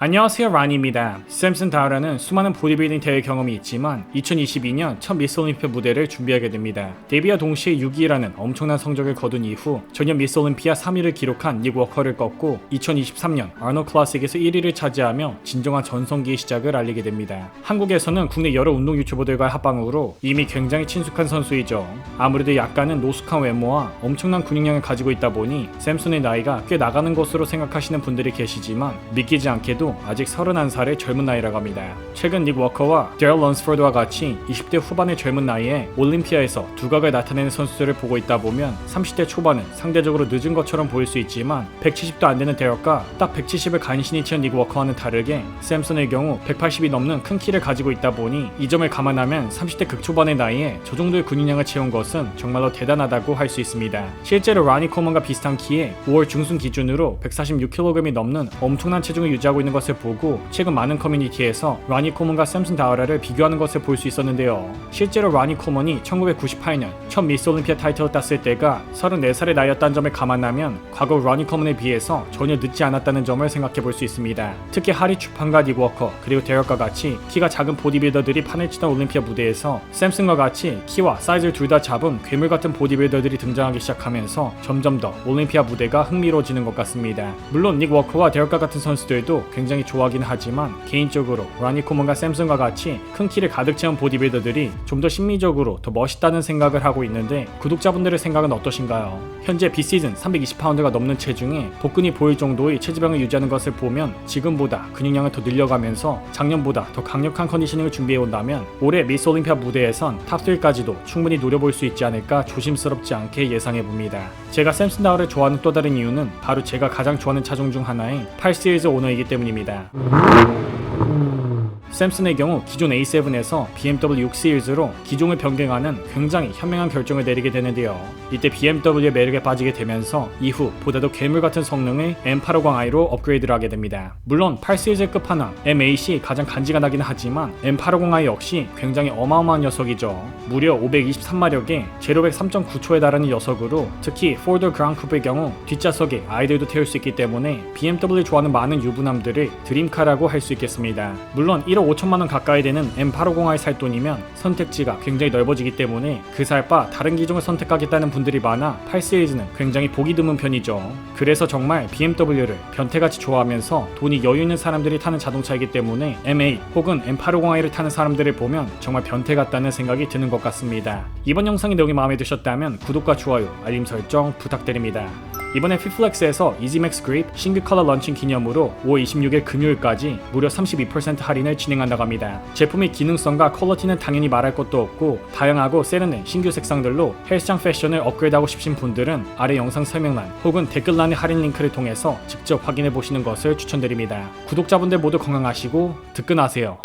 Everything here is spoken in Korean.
안녕하세요, 라니입니다. 샘슨 다우라는 수많은 보디빌딩 대회 경험이 있지만 2022년 첫 미스 올림피아 무대를 준비하게 됩니다. 데뷔와 동시에 6위라는 엄청난 성적을 거둔 이후 전년 미스 올림피아 3위를 기록한 닉 워커를 꺾고 2023년 아노 클래식에서 1위를 차지하며 진정한 전성기의 시작을 알리게 됩니다. 한국에서는 국내 여러 운동 유튜버들과의 합방으로 이미 굉장히 친숙한 선수이죠. 아무래도 약간은 노숙한 외모와 엄청난 근육량을 가지고 있다 보니 샘슨의 나이가 꽤 나가는 것으로 생각하시는 분들이 계시지만 믿기지 않게도 아직 31살의 젊은 나이라고 합니다. 최근 닉 워커와 데럴 런스포드와 같이 20대 후반의 젊은 나이에 올림피아에서 두각을 나타내는 선수들을 보고 있다 보면 30대 초반은 상대적으로 늦은 것처럼 보일 수 있지만 170도 안 되는 데럴과 딱 170을 간신히 채운 닉 워커와는 다르게 샘슨의 경우 180이 넘는 큰 키를 가지고 있다 보니 이 점을 감안하면 30대 극초반의 나이에 저 정도의 근육량을 채운 것은 정말로 대단하다고 할 수 있습니다. 실제로 라니 코먼과 비슷한 키에 5월 중순 기준으로 146kg이 넘는 엄청난 체중을 유지하고 있는 것을 보고 최근 많은 커뮤니티에서 라니 코먼과 샘슨 다우라를 비교하는 것을 볼 수 있었는데요. 실제로 라니 코먼이 1998년 첫 미스 올림피아 타이틀을 땄을 때가 34살의 나이였다는 점을 감안하면 과거 라니 코먼에 비해서 전혀 늦지 않았다는 점을 생각해 볼 수 있습니다. 특히 하리 추판과 닉 워커 그리고 데럴과 같이 키가 작은 보디빌더들이 판을 치던 올림피아 무대에서 샘슨과 같이 키와 사이즈를 둘 다 잡은 괴물 같은 보디빌더들이 등장하기 시작하면서 점점 더 올림피아 무대가 흥미로워지는 것 같습니다. 물론 닉 워커와 데럴과 같은 선수들도 굉장히 좋아하긴 하지만 개인적으로 라니 코먼과 샘슨과 같이 큰 키를 가득 채운 보디빌더들이 좀 더 심미적으로 더 멋있다는 생각을 하고 있는데 구독자분들의 생각은 어떠신가요? 현재 비시즌 320파운드가 넘는 체중에 복근이 보일 정도의 체지방을 유지하는 것을 보면 지금보다 근육량을 더 늘려가면서 작년보다 더 강력한 컨디셔닝을 준비해온다면 올해 미스 올림피아 무대에선 탑3까지도 충분히 노려볼 수 있지 않을까 조심스럽지 않게 예상해봅니다. 제가 샘슨 다우를 좋아하는 또 다른 이유는 바로 제가 가장 좋아하는 차종 중 하나인 8시리즈 오너이기 때문입니다. 샘슨의 경우 기존 A7에서 BMW 6 시리즈로 기종을 변경하는 굉장히 현명한 결정을 내리게 되는데요. 이때 BMW의 매력에 빠지게 되면서 이후 보다도 괴물 같은 성능의 M850i로 업그레이드를 하게 됩니다. 물론 8 시리즈의 끝판왕 M8이 가장 간지가 나긴 하지만 M850i 역시 굉장히 어마어마한 녀석이죠. 무려 523마력에 제로백 3.9초에 달하는 녀석으로 특히 포드 그랑드 쿠프의 경우 뒷좌석에 아이들도 태울 수 있기 때문에 BMW 좋아하는 많은 유부남들을 드림카라고 할 수 있겠습니다. 물론 1억 5천만원 가까이 되는 M850i 살 돈이면 선택지가 굉장히 넓어지기 때문에 그 살 바 다른 기종을 선택하겠다는 분들이 많아 8 시리즈는 굉장히 보기 드문 편이죠. 그래서 정말 BMW를 변태같이 좋아하면서 돈이 여유 있는 사람들이 타는 자동차이기 때문에 M8 혹은 M850i를 타는 사람들을 보면 정말 변태 같다는 생각이 드는 것 같습니다. 이번 영상의 내용이 마음에 드셨다면 구독과 좋아요, 알림 설정 부탁드립니다. 이번에 피플렉스에서 이지맥스 그립 신규 컬러 런칭 기념으로 5월 26일 금요일까지 무려 32% 할인을 진행한다고 합니다. 제품의 기능성과 퀄리티는 당연히 말할 것도 없고 다양하고 세련된 신규 색상들로 헬스장 패션을 업그레이드하고 싶으신 분들은 아래 영상 설명란 혹은 댓글란의 할인 링크를 통해서 직접 확인해 보시는 것을 추천드립니다. 구독자분들 모두 건강하시고 득근하세요.